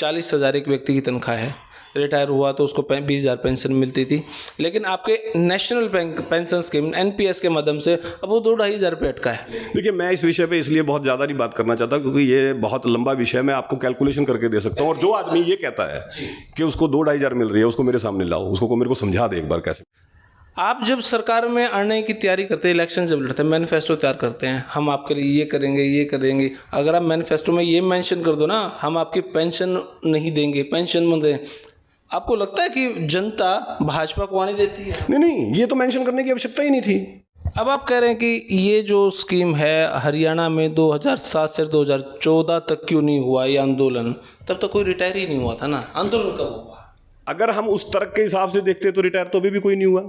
40,000 एक व्यक्ति की तनख्वाह है, रिटायर हुआ तो उसको 20,000 पेंशन मिलती थी, लेकिन आपके नेशनल पेंशन स्कीम एनपीएस के माध्यम से अब वो 2-2,500 रुपये अटका है। देखिए, मैं इस विषय पे इसलिए बहुत ज़्यादा नहीं बात करना चाहता क्योंकि ये बहुत लंबा विषय है। मैं आपको कैलकुलेशन करके दे सकता हूँ, और जो आदमी ये कहता है कि उसको 2-2,500 मिल रही है, उसको मेरे सामने लाओ, उसको मेरे को समझा दे एक बार कैसे। आप जब सरकार में आने की तैयारी करते हैं, इलेक्शन जब लड़ते हैं, मैनिफेस्टो तैयार करते हैं, हम आपके लिए ये करेंगे ये करेंगे, अगर आप मैनिफेस्टो में ये मेंशन कर दो ना, हम आपकी पेंशन नहीं देंगे, पेंशन मत दें, आपको लगता है कि जनता भाजपा को आने देती है? नहीं, ये तो मेंशन करने की आवश्यकता ही नहीं थी। अब आप कह रहे हैं कि ये जो स्कीम है हरियाणा में 2007 से 2014 तक क्यों नहीं हुआ ये आंदोलन? तब तक कोई रिटायर ही नहीं हुआ था ना, आंदोलन कब हुआ? अगर हम उस तर्क के हिसाब से देखते तो रिटायर तो अभी भी कोई नहीं हुआ।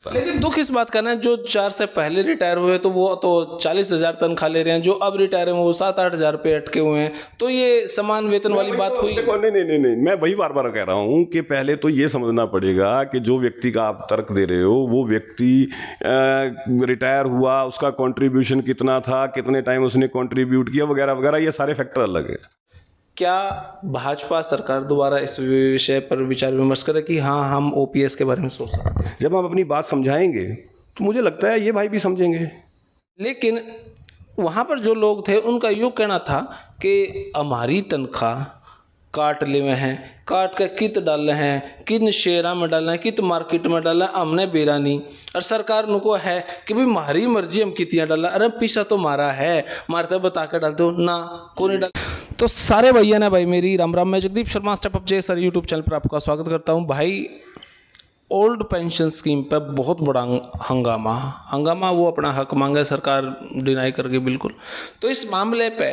लेकिन दुख इस बात का ना, जो 4 से पहले रिटायर हुए तो वो तो 40,000 तनख्वाह ले रहे हैं, जो अब रिटायर हैं वो 7-8 रुपये अटके हुए हैं, तो ये समान वेतन वाली बात हुई। नहीं, मैं वही बार बार कह रहा हूँ कि पहले तो ये समझना पड़ेगा कि जो व्यक्ति का आप तर्क दे रहे हो वो व्यक्ति रिटायर हुआ, उसका कंट्रीब्यूशन कितना था, कितने टाइम उसने कंट्रीब्यूट किया, वगैरह वगैरह, ये सारे फैक्टर अलग है। क्या भाजपा सरकार दोबारा इस विषय पर विचार विमर्श करे कि हाँ, हम ओपीएस के बारे में सोच सकते हैं? जब हम अपनी बात समझाएंगे तो मुझे लगता है ये भाई भी समझेंगे। लेकिन वहाँ पर जो लोग थे उनका यूँ कहना था कि हमारी तनख्वाह काट ले हुए हैं, काट के कित डाले हैं, किन शेयरा में डाले हैं, कित मार्केट में डाला, हमने बेरा नहीं, और सरकार उनको है कि भाई हमारी मर्जी हम कितियाँ डाला, अरे पीछा तो मारा है, मारते बता कर डालते हो ना, कौन नहीं डाल। तो सारे भैया ने भाई मेरी राम राम। मैं जगदीप शर्मा स्टेप अप जे सर यूट्यूब चैनल पर आपका स्वागत करता हूं। भाई ओल्ड पेंशन स्कीम पर बहुत बड़ा हंगामा वो अपना हक मांगे, सरकार डिनाई करके बिल्कुल। तो इस मामले पे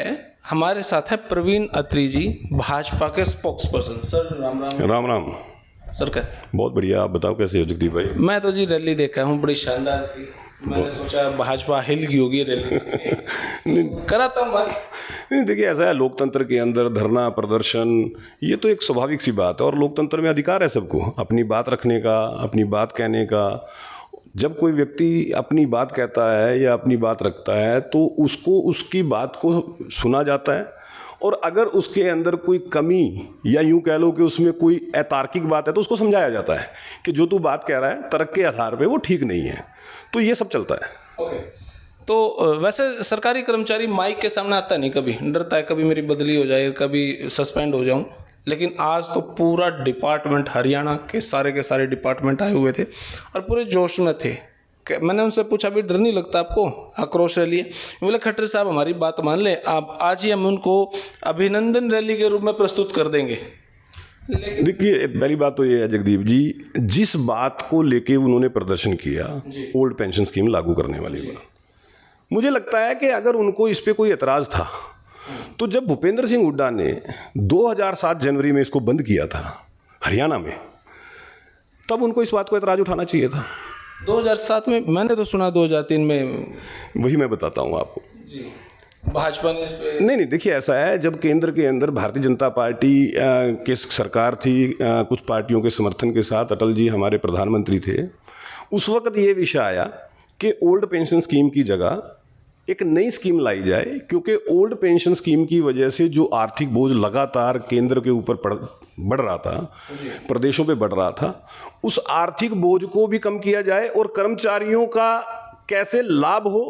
हमारे साथ है प्रवीण अत्री जी, भाजपा के spokes person. Sir Ram Ram. Ram Ram sir कैसे? बहुत बढ़िया, आप बताओ कैसे हो जगदीप भाई? मैं तो जी रैली देखा हूँ, बड़ी शानदार थी, मैंने सोचा भाजपा हिल गई होगी रैली कराता हूँ भाई। नहीं, देखिए ऐसा है, लोकतंत्र के अंदर धरना प्रदर्शन ये तो एक स्वाभाविक सी बात है, और लोकतंत्र में अधिकार है सबको अपनी बात रखने का, अपनी बात कहने का। जब कोई व्यक्ति अपनी बात कहता है या अपनी बात रखता है तो उसको उसकी बात को सुना जाता है, और अगर उसके अंदर कोई कमी या यूं कह लो कि उसमें कोई अतार्किक बात है तो उसको समझाया जाता है कि जो तू बात कह रहा है तर्क के आधार पे वो ठीक नहीं है। तो ये सब चलता है। तो वैसे सरकारी कर्मचारी माइक के सामने आता नहीं, कभी डरता है, कभी मेरी बदली हो जाए, कभी सस्पेंड हो जाऊं, लेकिन आज तो पूरा डिपार्टमेंट, हरियाणा के सारे डिपार्टमेंट आए हुए थे और पूरे जोश में थे। मैंने उनसे पूछा भी डर नहीं लगता आपको आक्रोश रैली है? बोले खट्टर साहब हमारी बात मान ले आप, आज ही हम उनको अभिनंदन रैली के रूप में प्रस्तुत कर देंगे। देखिए पहली बात तो ये है जगदीप जी, जिस बात को लेके उन्होंने प्रदर्शन किया, ओल्ड पेंशन स्कीम लागू करने वाली बात, मुझे लगता है कि अगर उनको इस पे कोई एतराज़ था तो जब भूपेंद्र सिंह हुड्डा ने 2007 जनवरी में इसको बंद किया था हरियाणा में, तब उनको इस बात को एतराज़ उठाना चाहिए था। 2007 में? मैंने तो सुना 2003 में। वही मैं बताता हूँ आपको जी, भाजपा ने इस पे नहीं, देखिए ऐसा है, जब केंद्र के अंदर भारतीय जनता पार्टी की सरकार थी, कुछ पार्टियों के समर्थन के साथ अटल जी हमारे प्रधानमंत्री थे, उस वक्त ये विषय आया कि ओल्ड पेंशन स्कीम की जगह एक नई स्कीम लाई जाए, क्योंकि ओल्ड पेंशन स्कीम की वजह से जो आर्थिक बोझ लगातार केंद्र के ऊपर बढ़ रहा था, प्रदेशों पे बढ़ रहा था, उस आर्थिक बोझ को भी कम किया जाए और कर्मचारियों का कैसे लाभ हो,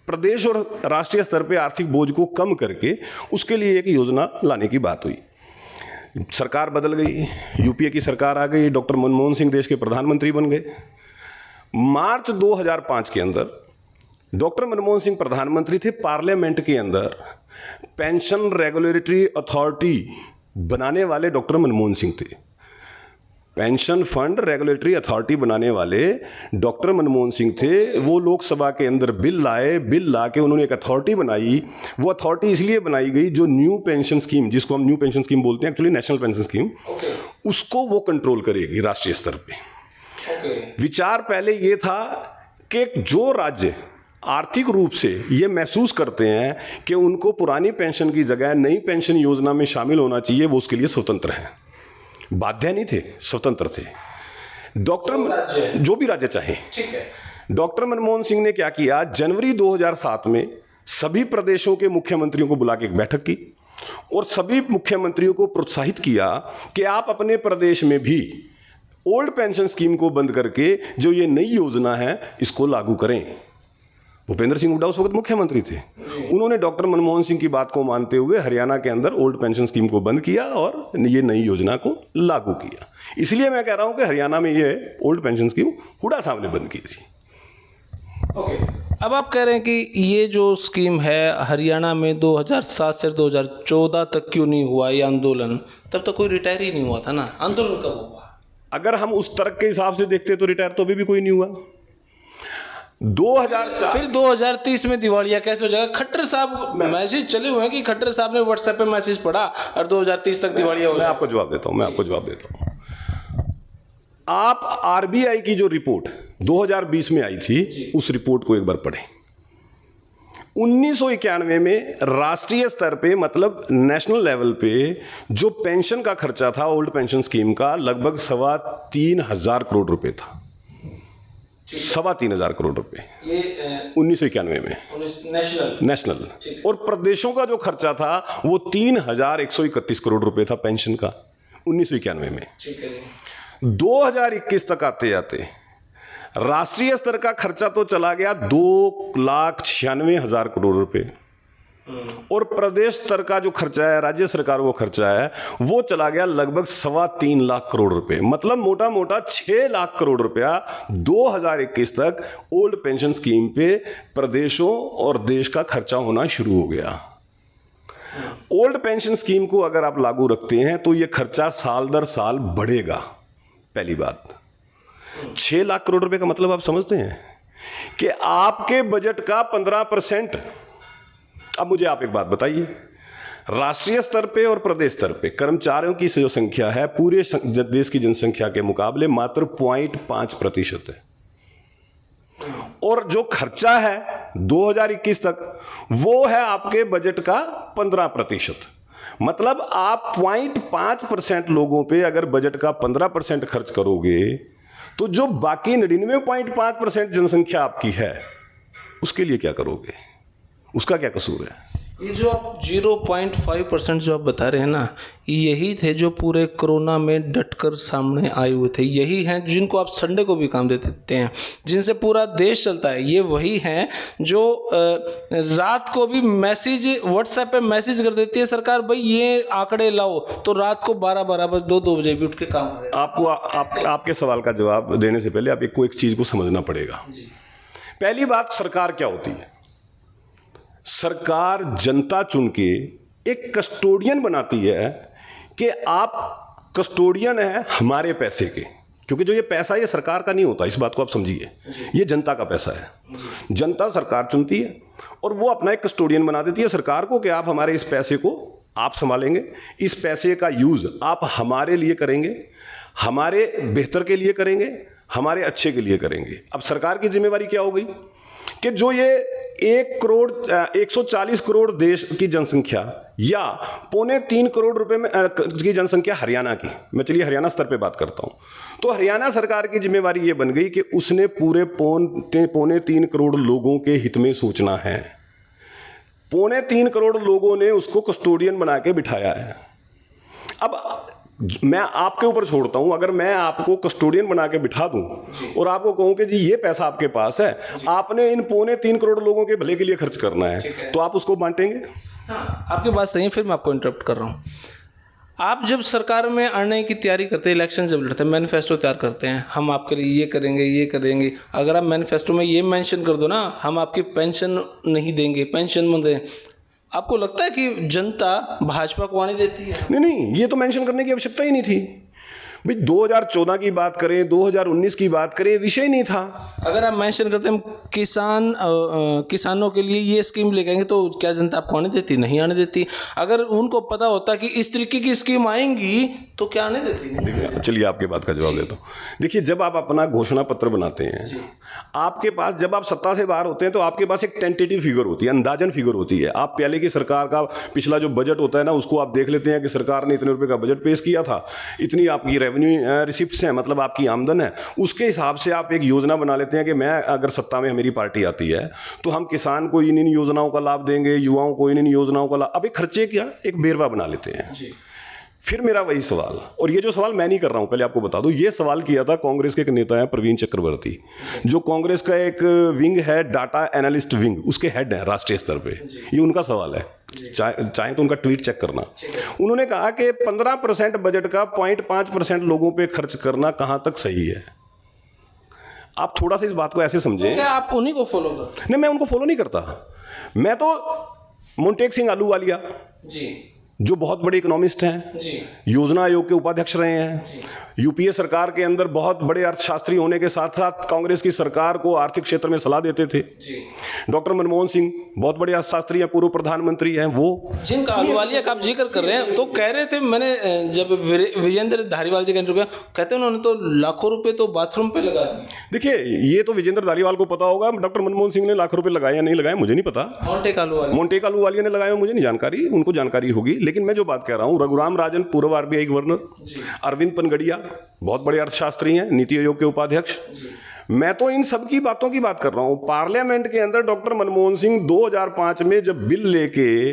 प्रदेश और राष्ट्रीय स्तर पे आर्थिक बोझ को कम करके उसके लिए एक योजना लाने की बात हुई। सरकार बदल गई, यूपीए की सरकार आ गई, डॉक्टर मनमोहन सिंह देश के प्रधानमंत्री बन गए। मार्च 2005 के अंदर डॉक्टर मनमोहन सिंह प्रधानमंत्री थे, पार्लियामेंट के अंदर पेंशन रेगुलेटरी अथॉरिटी बनाने वाले डॉक्टर मनमोहन सिंह थे। पेंशन फंड रेगुलेटरी अथॉरिटी बनाने वाले डॉक्टर मनमोहन सिंह थे। वो लोकसभा के अंदर बिल लाए, बिल ला के उन्होंने एक अथॉरिटी बनाई। वो अथॉरिटी इसलिए बनाई गई जो न्यू पेंशन स्कीम, जिसको हम न्यू पेंशन स्कीम बोलते हैं, एक्चुअली नेशनल पेंशन स्कीम, उसको वो कंट्रोल करेगी राष्ट्रीय स्तर पे। विचार पहले ये था कि जो राज्य आर्थिक रूप से ये महसूस करते हैं कि उनको पुरानी पेंशन की जगह नई पेंशन योजना में शामिल होना चाहिए, वो उसके लिए स्वतंत्र हैं, बाध्य नहीं थे, स्वतंत्र थे। डॉक्टर जो भी राज्य चाहे, ठीक है। डॉक्टर मनमोहन सिंह ने क्या किया, जनवरी 2007 में सभी प्रदेशों के मुख्यमंत्रियों को बुला के एक बैठक की और सभी मुख्यमंत्रियों को प्रोत्साहित किया कि आप अपने प्रदेश में भी ओल्ड पेंशन स्कीम को बंद करके जो ये नई योजना है इसको लागू करें। भूपेंद्र सिंह हुड्डा उस वक्त मुख्यमंत्री थे। उन्होंने डॉक्टर मनमोहन सिंह की बात को मानते हुए हरियाणा के अंदर ओल्ड पेंशन स्कीम को बंद किया और ये नई योजना को लागू किया। इसलिए मैं कह रहा हूं कि हरियाणा में ये ओल्ड पेंशन स्कीम हुड्डा साहब ने बंद की थी। अब आप कह रहे हैं कि ये जो स्कीम है हरियाणा में 2007 से 2014 तक क्यों नहीं हुआ ये आंदोलन? तब तक कोई रिटायर ही नहीं हुआ था ना, आंदोलन कब हुआ? अगर हम उस तर्क के हिसाब से देखते तो रिटायर तो अभी भी कोई नहीं हुआ। 2004 फिर 2030 में दिवालिया कैसे हो जाएगा? खट्टर साहब मैसेज चले हुए हैं कि खट्टर साहब ने व्हाट्सएप पे मैसेज पढ़ा और 2030 तक दिवालिया हो जाएगा। मैं आपको जवाब देता हूं। आप आरबीआई की जो रिपोर्ट 2020 में आई थी उस रिपोर्ट को एक बार पढ़ें। 1991 में राष्ट्रीय स्तर पे मतलब नेशनल लेवल पे जो पेंशन का खर्चा था ओल्ड पेंशन स्कीम का लगभग 3,25,000 करोड़ रुपए था। 3,25,000 करोड़ रुपए ये 1991 में नेशनल। और प्रदेशों का जो खर्चा था वो 3,131 करोड़ रुपए था पेंशन का 1991 में। 2021 तक आते आते राष्ट्रीय स्तर का खर्चा तो चला गया 2,96,000 करोड़ रुपए और प्रदेश स्तर का जो खर्चा है राज्य सरकार वो खर्चा है वो चला गया लगभग 3.25 लाख करोड़ रुपए। मतलब मोटा मोटा 6 लाख करोड़ रुपया 2021 तक ओल्ड पेंशन स्कीम पे प्रदेशों और देश का खर्चा होना शुरू हो गया। ओल्ड पेंशन स्कीम को अगर आप लागू रखते हैं तो ये खर्चा साल दर साल बढ़ेगा। पहली बात 6 लाख करोड़ रुपए का मतलब आप समझते हैं कि आपके बजट का 15%। अब मुझे आप एक बात बताइए, राष्ट्रीय स्तर पे और प्रदेश स्तर पे कर्मचारियों की जो संख्या है पूरे देश की जनसंख्या के मुकाबले मात्र 0.5% है और जो खर्चा है 2021 तक वो है आपके बजट का 15%। मतलब आप 0.5% लोगों पे अगर बजट का 15% खर्च करोगे तो जो बाकी 99.5% जनसंख्या आपकी है उसके लिए क्या करोगे? उसका क्या कसूर है? ये जो आप 0.5% जो आप बता रहे हैं ना, यही थे जो पूरे कोरोना में डटकर सामने आए हुए थे। यही हैं जिनको आप संडे को भी काम दे देते हैं, जिनसे पूरा देश चलता है। ये वही हैं जो रात को भी मैसेज व्हाट्सएप पे मैसेज कर देती है सरकार, भाई ये आंकड़े लाओ, तो रात को 12 बजे 2 बजे भी उठ के काम करें। आपके सवाल का जवाब देने से पहले आपको एक चीज को समझना पड़ेगा। पहली बात, सरकार क्या होती है? सरकार जनता चुन के एक कस्टोडियन बनाती है कि आप कस्टोडियन है हमारे पैसे के, क्योंकि जो ये पैसा ये सरकार का नहीं होता, इस बात को आप समझिए। ये जनता का पैसा है। जनता सरकार चुनती है और वो अपना एक कस्टोडियन बना देती है सरकार को कि आप हमारे इस पैसे को आप संभालेंगे, इस पैसे का यूज आप हमारे लिए करेंगे, हमारे बेहतर के लिए करेंगे, हमारे अच्छे के लिए करेंगे। अब सरकार की जिम्मेवारी क्या हो गई कि जो ये 140 करोड़ देश की जनसंख्या या 2.25 करोड़ रुपए में की जनसंख्या हरियाणा की, मैं चलिए हरियाणा स्तर पे बात करता हूं, तो हरियाणा सरकार की जिम्मेवारी ये बन गई कि उसने पूरे 2.25 करोड़ लोगों के हित में सोचना है। 2.25 करोड़ लोगों ने उसको कस्टोडियन बना के बिठाया है। अब मैं आपके ऊपर छोड़ता हूं, अगर मैं आपको कस्टोडियन बना के बिठा दूं और आपको कहूं कि जी ये पैसा आपके पास है, आपने इन 2.25 करोड़ लोगों के भले के लिए खर्च करना है, तो आप उसको बांटेंगे? हाँ, आपकी बात सही है। फिर मैं आपको इंटरप्ट कर रहा हूँ। आप जब सरकार में आने की तैयारी करते हैं, इलेक्शन जब लड़ते हैं, मैनिफेस्टो तैयार करते हैं, हम आपके लिए ये करेंगे ये करेंगे। अगर आप मैनिफेस्टो में ये मेंशन कर दो ना, हम आपकी पेंशन नहीं देंगे, पेंशन मत दें, आपको लगता है कि जनता भाजपा को आने देती है? नहीं, ये तो मेंशन करने की आवश्यकता ही नहीं थी भाई। 2014 की बात करें, 2019 की बात करें, विषय नहीं था। अगर आप मेंशन करते हैं किसानों के लिए ये स्कीम लेके आएंगे, तो क्या जनता आपको आने देती? नहीं आने देती। अगर उनको पता होता कि इस तरीके की स्कीम आएंगी तो क्या आने देती? चलिए आपकी बात का जवाब देता हूँ। देखिए, जब आप अपना घोषणा पत्र बनाते हैं, आपके पास, जब आप सत्ता से बाहर होते हैं तो आपके पास एक टेंटेटिव फिगर होती है, अंदाजन फिगर होती है। आप पहले की सरकार का पिछला जो बजट होता है ना, उसको आप देख लेते हैं कि सरकार ने इतने रुपए का बजट पेश किया था, इतनी आपकी रेवेन्यू रिसिप्ट्स हैं, मतलब आपकी आमदन है, उसके हिसाब से आप एक योजना बना लेते हैं कि मैं अगर सत्ता में मेरी पार्टी आती है तो हम किसान को इन योजनाओं का लाभ देंगे, युवाओं को इन योजनाओं का लाभ, अब एक खर्चे क्या एक बेरवा बना लेते हैं। फिर मेरा वही सवाल, और ये जो सवाल मैं नहीं कर रहा हूं, पहले आपको बता दूं, ये सवाल किया था कांग्रेस के एक नेता है प्रवीण चक्रवर्ती, जो कांग्रेस का एक विंग है डाटा एनालिस्ट विंग, उसके हेड है राष्ट्रीय स्तर पे। ये उनका सवाल है, चाहे तो उनका ट्वीट चेक करना। उन्होंने कहा कि 15% बजट का 0.5% लोगों पे खर्च करना कहां तक सही है। आप थोड़ा सा इस बात को ऐसे समझें। क्या आप उन्हीं को फॉलो करते? नहीं, मैं उनको फॉलो नहीं करता। मैं तो मोंटेक सिंह आलूवालिया जी, जो बहुत बड़े इकोनॉमिस्ट हैं जी, योजना आयोग के उपाध्यक्ष रहे हैं, यूपीए सरकार के अंदर बहुत बड़े अर्थशास्त्री होने के साथ साथ कांग्रेस की सरकार को आर्थिक क्षेत्र में सलाह देते थे। डॉक्टर मनमोहन सिंह बहुत बड़े अर्थशास्त्री हैं, पूर्व प्रधानमंत्री हैं, वो जिनका आलूवालिया का आप जिक्र कर रहे हैं, तो कह रहे थे, मैंने जब विजेंद्र धारीवाल जी का इंटरव्यू किया, कहते हैं उन्होंने तो लाखों रुपए तो बाथरूम पे लगा दिए। देखिए, ये तो विजेंद्र धारीवाल को पता होगा, डॉक्टर मनमोहन सिंह ने लाखों रुपए लगाए या नहीं लगाए मुझे नहीं पता। मोंटेक आलूवालिया ने लगाया मुझे नहीं जानकारी, उनको जानकारी होगी। लेकिन मैं जो बात कह रहा हूँ, रघुराम राजन पूर्व आरबीआई गवर्नर, अरविंद पनगड़िया बहुत बड़े अर्थशास्त्री हैं, नीति आयोग के उपाध्यक्ष, मैं तो इन सब की बातों की बात कर रहा हूं। पार्लियामेंट के अंदर डॉक्टर मनमोहन सिंह 2005 में जब बिल लेके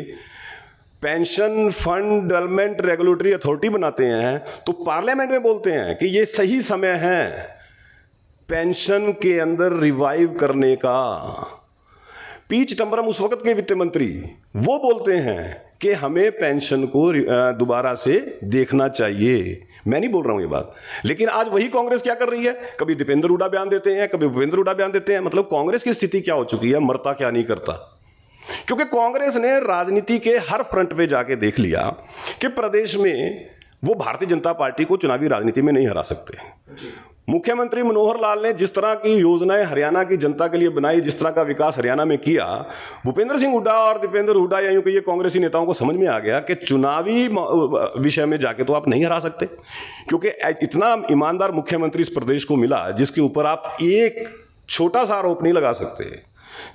pension fund development regulatory authority बनाते हैं तो पार्लियामेंट में बोलते हैं कि ये सही समय है पेंशन के अंदर रिवाइव करने का। पी चिदम्बरम उस वक्त के वित्त मंत्री, वो बोलते हैं कि हमें पेंशन को दोबारा से देखना चाहिए। मैं नहीं बोल रहा हूं ये बात, लेकिन आज वही कांग्रेस क्या कर रही है, कभी दीपेंद्र हुड्डा बयान देते हैं, कभी भूपेंद्र हुड्डा बयान देते हैं। मतलब कांग्रेस की स्थिति क्या हो चुकी है, मरता क्या नहीं करता। क्योंकि कांग्रेस ने राजनीति के हर फ्रंट पे जाके देख लिया कि प्रदेश में वो भारतीय जनता पार्टी को चुनावी राजनीति में नहीं हरा सकते। मुख्यमंत्री मनोहर लाल ने जिस तरह की योजनाएं हरियाणा की जनता के लिए बनाई, जिस तरह का विकास हरियाणा में किया, भूपेंद्र सिंह हुड्डा और दीपेंद्र हुड्डा या यूं कहिए कांग्रेसी नेताओं को समझ में आ गया कि चुनावी विषय में जाके तो आप नहीं हरा सकते, क्योंकि इतना ईमानदार मुख्यमंत्री इस प्रदेश को मिला जिसके ऊपर आप एक छोटा सा आरोप नहीं लगा सकते।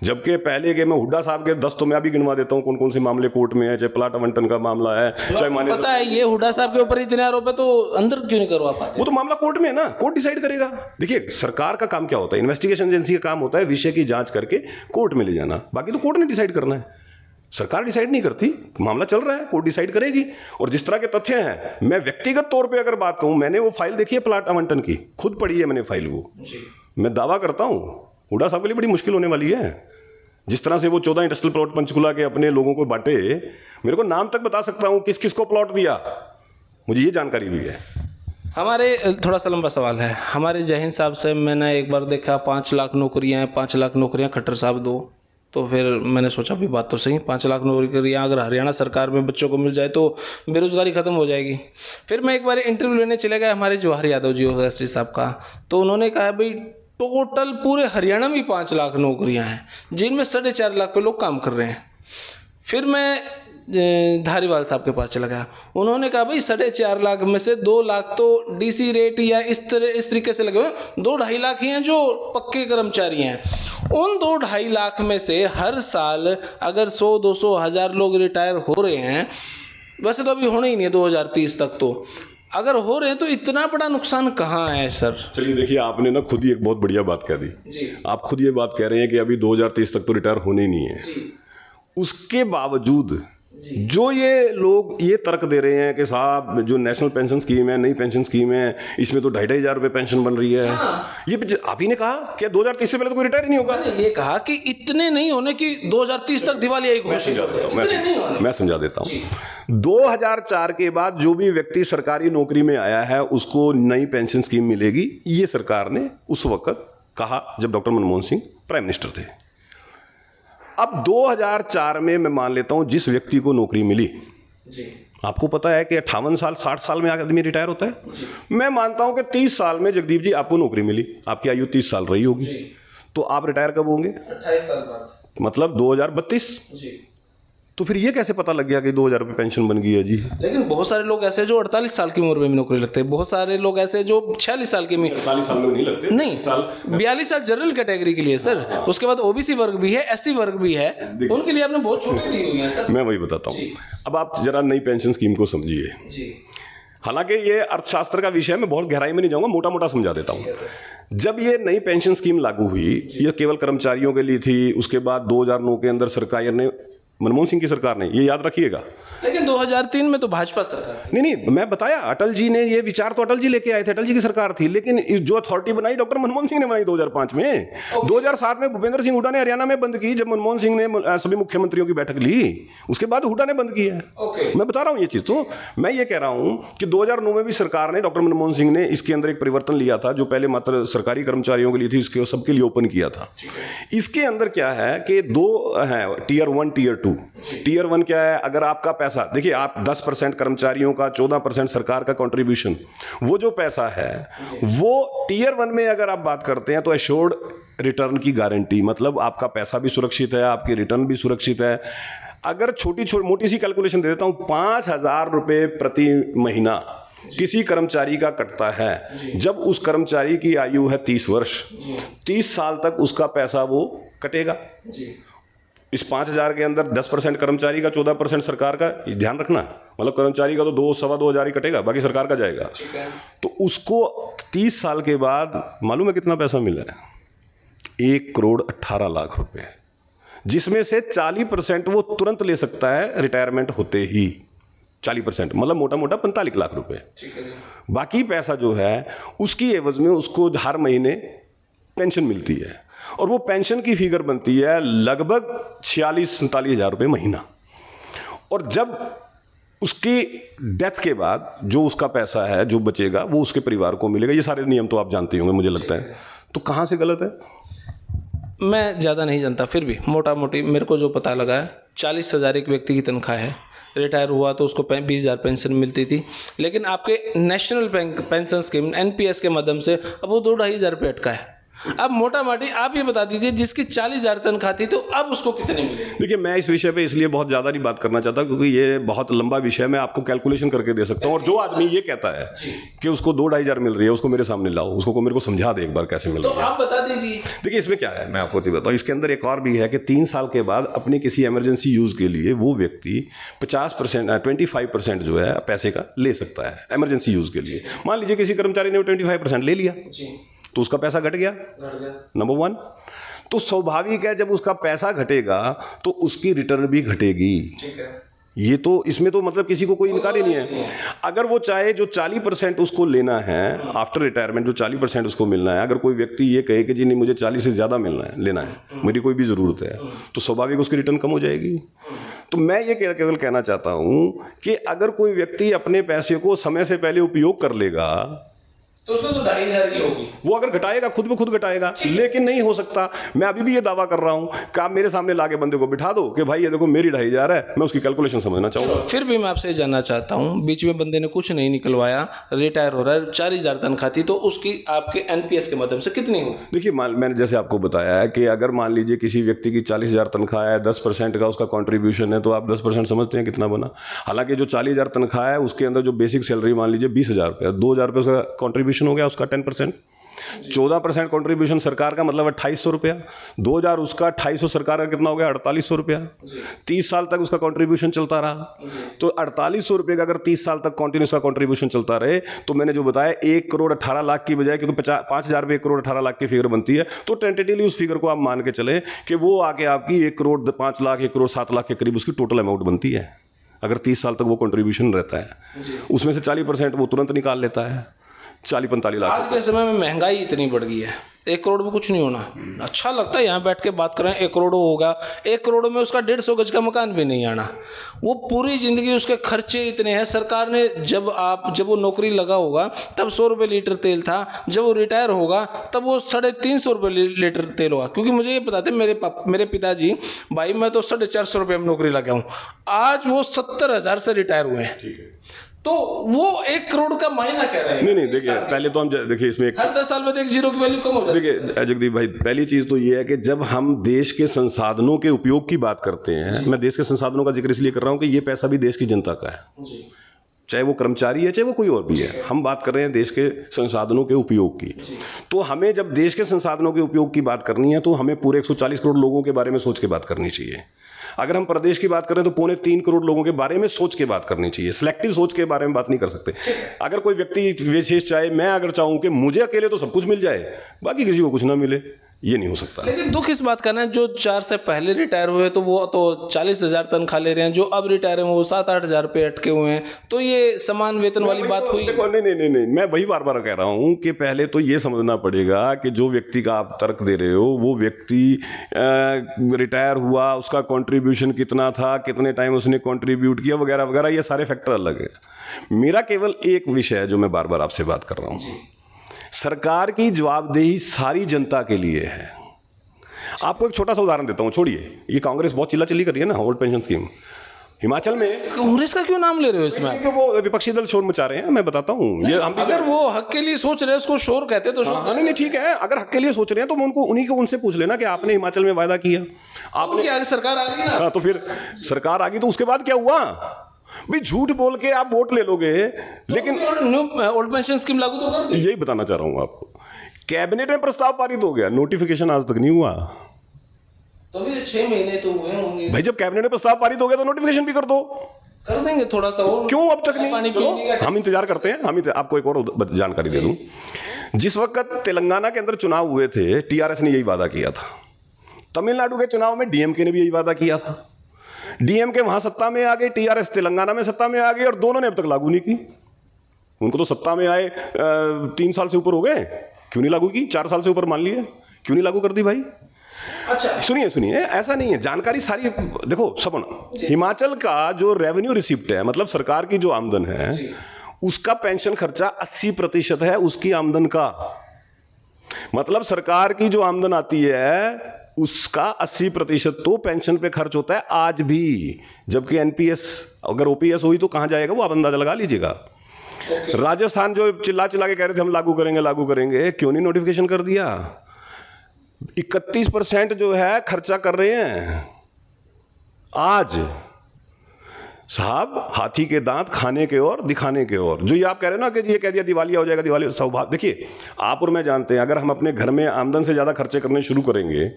जबकि पहले के मैं हुड्डा साहब के 10 तो मैं भी गिनवा देता हूं कौन कौन से मामले कोर्ट में है, चाहे प्लाट आवंटन का मामला है, चाहे माने पता है ये हुड्डा साहब के ऊपर इतने आरोप है तो अंदर क्यों नहीं करवा पाते? वो तो मामला कोर्ट में है ना, कोर्ट डिसाइड करेगा। देखिए, सरकार का काम क्या होता है, इन्वेस्टिगेशन एजेंसी का काम होता है विषय की जांच करके कोर्ट में ले जाना, बाकी तो कोर्ट ने डिसाइड करना है, सरकार डिसाइड नहीं करती। मामला चल रहा है, कोर्ट डिसाइड करेगी। और जिस तरह के तथ्य हैं, मैं व्यक्तिगत तौर पर अगर बात कहूं, मैंने वो फाइल देखी है प्लाट आवंटन की, खुद पढ़ी है मैंने फाइल वो, मैं दावा करता हूं हुड्डा साहब के लिए बड़ी मुश्किल होने वाली है। जिस तरह से वो 14 इंडस्ट्रियल प्लॉट पंचकुला के अपने लोगों को बांटे, मेरे को नाम तक बता सकता हूं किस किस को प्लॉट दिया, मुझे ये जानकारी भी है। हमारे थोड़ा सा लंबा सवाल है, हमारे जय हिंद साहब से मैंने एक बार देखा 5 लाख नौकरियां, 5 लाख नौकरियां खट्टर साहब दो, तो फिर मैंने सोचा भी बात तो सही, 5 लाख नौकरियां अगर हरियाणा सरकार में बच्चों को मिल जाए तो बेरोजगारी खत्म हो जाएगी। फिर मैं एक बार इंटरव्यू लेने चले गया हमारे जवाहर यादव जी ओवैसी साहब का, तो उन्होंने कहा भाई टोटल पूरे हरियाणा में 5 लाख नौकरियां हैं जिनमें 4.5 लाख पे लोग काम कर रहे हैं। फिर मैं धारीवाल साहब के पास चला गया, उन्होंने कहा भाई 4.5 लाख में से 2 लाख तो डीसी रेट या इस तरीके से लगे हुए, 2-2.5 लाख ही हैं जो पक्के कर्मचारी हैं। उन 2-2.5 लाख में से हर साल अगर 100-200 हज़ार लोग रिटायर हो रहे हैं, वैसे तो अभी होने ही नहीं है 2030 तक, तो अगर हो रहे हैं तो इतना बड़ा नुकसान कहाँ है सर? चलिए देखिए, आपने ना खुद ही एक बहुत बढ़िया बात कह दी जी। आप खुद ये बात कह रहे हैं कि अभी 2030 तक तो रिटायर होने ही नहीं है जी। उसके बावजूद जो ये लोग ये तर्क दे रहे हैं कि साहब जो नेशनल पेंशन स्कीम है, नई पेंशन स्कीम है, इसमें तो 2,500 रुपये पेंशन बन रही है। हाँ। ये आप ही ने कहा कि 2030 से पहले तो कोई रिटायर ही नहीं होगा। ये कहा कि इतने नहीं होने की 2030 तक दिवालिया ही घोषित। मैं समझा देता हूँ। 2004 के बाद जो भी व्यक्ति सरकारी नौकरी में आया है उसको नई पेंशन स्कीम मिलेगी, ये सरकार ने उस वक्त कहा जब doctor Manmohan Singh prime minister थे। अब 2004 में मैं मान लेता हूं जिस व्यक्ति को नौकरी मिली जी, आपको पता है कि 58 साल 60 साल में आदमी रिटायर होता है जी। मैं मानता हूं कि 30 साल में जगदीप जी आपको नौकरी मिली, आपकी आयु 30 साल रही होगी, तो आप रिटायर कब होंगे? 28 साल बाद, मतलब 2032 जी। तो फिर ये कैसे पता लग गया कि 2,000 रुपये पेंशन बन गई है जी? लेकिन बहुत सारे लोग ऐसे जो 48 साल की उम्र में नौकरी लगते हैं, बहुत सारे लोग ऐसे जो 46 साल के में, 48 साल में नहीं लगते, नहीं 42 साल जनरल कैटेगरी के लिए सर। उसके बाद ओबीसी वर्ग भी है, एससी वर्ग भी है, उनके लिए आपने बहुत छोटी दी हुई है सर। मैं वही बताता हूँ। अब आप जरा नई पेंशन स्कीम को समझिए। हालांकि ये अर्थशास्त्र का विषय है, मैं बहुत गहराई में नहीं जाऊंगा, मोटा मोटा समझा देता हूं। जब ये नई पेंशन स्कीम लागू हुई, ये केवल कर्मचारियों के लिए थी। उसके बाद 2009 के अंदर सरकार ने, मनमोहन सिंह की सरकार ने, ये याद रखिएगा। लेकिन 2003 में तो भाजपा सरकार थी। नहीं, मैं बताया, अटल जी ने ये विचार तो अटल जी लेके आए थे, अटल जी की सरकार थी। लेकिन जो अथॉरिटी बनाई डॉक्टर मनमोहन सिंह ने बनाई 2005 में। 2007 में भूपेंद्र सिंह हुड्डा ने हरियाणा में बंद की, जब मनमोहन सिंह ने सभी मुख्यमंत्रियों की बैठक ली, उसके बाद हुड्डा ने बंद की है। मैं बता रहा हूँ ये चीज। तो मैं ये कह रहा हूँ कि 2009 में भी सरकार ने, डॉक्टर मनमोहन सिंह ने इसके अंदर एक परिवर्तन लिया था, जो पहले मात्र सरकारी कर्मचारियों के लिए थी, इसके सबके लिए ओपन किया था। इसके अंदर क्या है कि दो है, टीयर 1, टीयर 2। टीयर 1 क्या है? अगर आपका पैसा, देखिए, आप 10% कर्मचारियों का, 14% सरकार का कंट्रीब्यूशन, वो जो पैसा है वो टीयर 1 में अगर आप बात करते हैं तो एश्योर्ड रिटर्न की गारंटी, मतलब आपका पैसा भी सुरक्षित है, आपकी रिटर्न भी सुरक्षित है। अगर मोटी सी कैलकुलेशन दे देता हूं, 5,000 रुपए प्रति महीना किसी कर्मचारी का कटता है, जब उस कर्मचारी की आयु है 30 वर्ष, 30 साल तक उसका पैसा वो कटेगा। इस 5,000 के अंदर 10% कर्मचारी का, 14% सरकार का, ध्यान रखना। मतलब कर्मचारी का तो 2-2.25 ही कटेगा, बाकी सरकार का जाएगा। तो उसको 30 साल के बाद मालूम है कितना पैसा मिला है? 1,18,00,000 रुपए, जिसमें से 40% वो तुरंत ले सकता है रिटायरमेंट होते ही। 40% मतलब मोटा मोटा 45 लाख रुपए। बाकी पैसा जो है उसकी एवज में उसको हर महीने पेंशन मिलती है, और वो पेंशन की फिगर बनती है लगभग 46-47 हज़ार रुपये महीना। और जब उसकी डेथ के बाद जो उसका पैसा है जो बचेगा वो उसके परिवार को मिलेगा। ये सारे नियम तो आप जानते होंगे, मुझे लगता है। तो कहाँ से गलत है? मैं ज़्यादा नहीं जानता, फिर भी मोटा मोटी मेरे को जो पता लगा है, 40,000 एक व्यक्ति की तनख्वाह है। रिटायर हुआ तो उसको 20,000 पेंशन मिलती थी। लेकिन आपके नेशनल पेंशन स्कीम NPS के माध्यम से अब वो 2-2.5 रुपये अटका है। अब मोटा मोटी आप ये बता दीजिए, जिसकी 40,000 तनख्वाह थी तो अब उसको कितने मिले? देखिए, मैं इस विषय पे इसलिए बहुत ज़्यादा नहीं बात करना चाहता क्योंकि ये बहुत लंबा विषय, मैं आपको कैलकुलेशन करके दे सकता हूँ। और जो आदमी ये कहता है कि उसको 2-2.5 हज़ार मिल रही है, उसको मेरे सामने लाओ, उसको मेरे को समझा दे एक बार कैसे मिल रही है। तो आप बता दीजिए। देखिए, इसमें क्या है, मैं आपको चीज़ बताऊँ। इसके अंदर एक और भी है कि 3 साल के बाद अपने किसी इमरजेंसी यूज़ के लिए वो व्यक्ति 25% जो है पैसे का ले सकता है इमरजेंसी यूज़ के लिए। मान लीजिए किसी कर्मचारी ने 25% ले लिया तो उसका पैसा घट गया, नंबर 1। तो स्वाभाविक है जब उसका पैसा घटेगा तो उसकी रिटर्न भी घटेगी। ये तो इसमें तो मतलब किसी को कोई इनकार ही नहीं है। अगर वो चाहे जो 40% उसको लेना है आफ्टर रिटायरमेंट, जो 40% उसको मिलना है, अगर कोई व्यक्ति ये कहे कि जी नहीं मुझे 40 से ज़्यादा लेना है, मेरी कोई भी ज़रूरत है, तो स्वाभाविक उसकी रिटर्न कम हो जाएगी। तो मैं ये केवल कहना चाहता हूँ कि अगर कोई व्यक्ति अपने पैसे को समय से पहले उपयोग कर लेगा तो उसको तो 2.5 की होगी। वो अगर घटाएगा खुद ब खुद घटाएगा। लेकिन नहीं हो सकता। मैं अभी भी ये दावा कर रहा हूं कि आप मेरे सामने लाके बंदे को बिठा दो कि भाई ये देखो मेरी 2.5 है, मैं उसकी कैलकुलेशन समझना चाहूंगा। फिर भी मैं आपसे जानना चाहता हूं, बीच में बंदे ने कुछ नहीं निकलवाया, रिटायर हो रहा है, 4,000 तनख्वाह थी, तो उसकी आपके NPS के माध्यम से कितनी होगी? देखिए, मैंने जैसे आपको बताया है कि अगर मान लीजिए किसी व्यक्ति की 40,000 तनख्वाह है, 10% का उसका कॉन्ट्रीब्यूशन है, तो आप 10% समझते हैं कितना बना। हालांकि जो 40,000 तनख्वाह है उसके अंदर जो बेसिक सैलरी मान लीजिए 20,000 रुपये, 2,000 रुपये उसका कॉन्ट्रीब्यूशन हो गया, उसका 10%। 14% कॉन्ट्रीब्यूशन सरकार का, मतलब 2,800 रुपया। 2,000 उसका, 2,800 सरकार का, कितना हो गया? 4,800 रुपया। 30 साल तक उसका कॉन्ट्रीब्यूशन चलता रहा। तो 4,800 रुपये का अगर 30 साल तक कॉन्टिन्यूस का कॉन्ट्रीब्यूशन चलता रहे, तो मैंने जो बताया 1,18,00,000 की बजाय, क्योंकि 5,000 रुपये 1,18,00,000 की फिगर बनती है, तो टेंटेटिवली उस फिगर को आप मान के चले कि वो आके आपकी 1,05,00,000, 1,07,00,000 के करीब उसकी टोटल अमाउंट बनती है। अगर 30 साल तक वो कॉन्ट्रीब्यूशन रहता है, उसमें से 40% वो तुरंत निकाल लेता है, 40-45 लाख। आज के समय में महंगाई इतनी बढ़ गई है, 1 करोड़ में कुछ नहीं होना। अच्छा लगता है यहाँ बैठ के बात करें, 1 करोड़ होगा, 1 करोड़ में उसका 150 गज का मकान भी नहीं आना। वो पूरी ज़िंदगी उसके खर्चे इतने हैं। सरकार ने जब वो नौकरी लगा होगा तब 100 रुपये लीटर तेल था, जब वो रिटायर होगा तब वो 350 रुपये लीटर तेल होगा। क्योंकि मुझे ये पता था, मेरे पिताजी, भाई मैं तो 450 रुपये में नौकरी लगा हूँ, आज वो 70,000 से रिटायर हुए हैं। तो वो 1 करोड़ का मायना कह रहे हैं। नहीं, देखिए, पहले तो हम देखिए इसमें हर 10 साल में एक जीरो की वैल्यू कम हो जाती है। देखिए जगदीप भाई, पहली चीज़ तो ये है कि जब हम देश के संसाधनों के उपयोग की बात करते हैं, मैं देश के संसाधनों का जिक्र इसलिए कर रहा हूँ कि ये पैसा भी देश की जनता का है। चाहे वो कर्मचारी है चाहे वो कोई और भी है। हम बात कर रहे हैं देश के संसाधनों के उपयोग की। तो हमें जब देश के संसाधनों के उपयोग की बात करनी है तो हमें पूरे 140 करोड़ लोगों के बारे में सोच के बात करनी चाहिए। अगर हम प्रदेश की बात करें तो 2.25 करोड़ लोगों के बारे में सोच के बात करनी चाहिए। सिलेक्टिव सोच के बारे में बात नहीं कर सकते। अगर कोई व्यक्ति विशेष चाहे, मैं अगर चाहूं कि मुझे अकेले तो सब कुछ मिल जाए, बाकी किसी को कुछ ना मिले, ये नहीं हो सकता। लेकिन दुख इस बात का ना, जो 4 से पहले रिटायर हुए तो वो तो 40,000 तनख्वाह ले रहे हैं, जो अब रिटायर हैं वो 7-8 हज़ार पे अटके हुए हैं। तो ये समान वेतन वाली बात हुई। देखो, नहीं, मैं वही बार बार कह रहा हूँ कि पहले तो ये समझना पड़ेगा कि जो व्यक्ति का आप तर्क दे रहे हो वो व्यक्ति रिटायर हुआ, उसका कंट्रीब्यूशन कितना था, कितने टाइम उसने कंट्रीब्यूट किया, वगैरह वगैरह, ये सारे फैक्टर अलग है। मेरा केवल एक विषय है जो मैं बार बार आपसे बात कर रहा हूँ, सरकार की जवाबदेही सारी जनता के लिए है। आपको एक छोटा सा उदाहरण देता हूं, छोड़िए, ये कांग्रेस बहुत चिल्ला-चिल्ली कर रही है ना ओल्ड पेंशन स्कीम। हिमाचल में कांग्रेस का क्यों नाम ले रहे हो इसमें? क्योंकि वो विपक्षी दल शोर मचा रहे हैं, मैं बताता हूं। ये हम अगर वो हक के लिए सोच रहे हैं उसको शोर कहते हैं तो शोर। नहीं, ठीक है, अगर हक के लिए सोच रहे हैं तो उनको उनसे पूछ लेना कि आपने हिमाचल में वायदा किया, आपने आगे सरकार आ गई ना, तो फिर सरकार आ गई तो उसके बाद क्या हुआ भाई? झूठ बोल के आप वोट ले लोगे, लेकिन ओल्ड पेंशन स्कीम लागू तो कर दी। यही बताना चाह रहा हूं आपको, कैबिनेट में प्रस्ताव पारित हो गया, नोटिफिकेशन आज तक नहीं हुआ। तो भी 6 महीने तो हुए होंगे भाई, जब कैबिनेट में प्रस्ताव पारित हो गया तो नोटिफिकेशन भी कर दो। कर देंगे थोड़ा सा और। क्यों अब तक नहीं? पानी चलो, पीने का हम इंतजार करते हैं। आपको एक और जानकारी दे दूं, जिस वक्त तेलंगाना के अंदर चुनाव हुए थे, टीआरएस ने यही वादा किया था। तमिलनाडु के चुनाव में डीएमके ने भी यही वादा किया था। डीएमके वहां सत्ता में आ गई, टीआरएस तेलंगाना में सत्ता में आ गई, और दोनों ने अब तक लागू नहीं की। उनको तो सत्ता में आए 3 साल से ऊपर हो गए, क्यों नहीं लागू की? 4 साल से ऊपर मान लिए, क्यों नहीं लागू कर दी भाई? अच्छा, सुनिए, ऐसा नहीं है, जानकारी सारी देखो सब ना। हिमाचल का जो रेवेन्यू रिसिप्ट है, मतलब सरकार की जो आमदन है, उसका पेंशन खर्चा 80% है उसकी आमदन का। मतलब सरकार की जो आमदन आती है उसका 80% तो पेंशन पे खर्च होता है आज भी। जबकि एनपीएस अगर ओपीएस हुई तो कहां जाएगा वो आप अंदाजा लगा लीजिएगा। राजस्थान जो चिल्ला के कह रहे थे हम लागू करेंगे, क्यों नहीं नोटिफिकेशन कर दिया? 31% जो है खर्चा कर रहे हैं आज। साहब, हाथी के दांत खाने के और दिखाने के और। जो ये आप कह रहे हो ना कि ये कह दिया दिवालिया हो जाएगा, दिवाली सौभाग्य। देखिए, आप और मैं जानते हैं, अगर हम अपने घर में आमदन से ज्यादा खर्चे करने शुरू करेंगे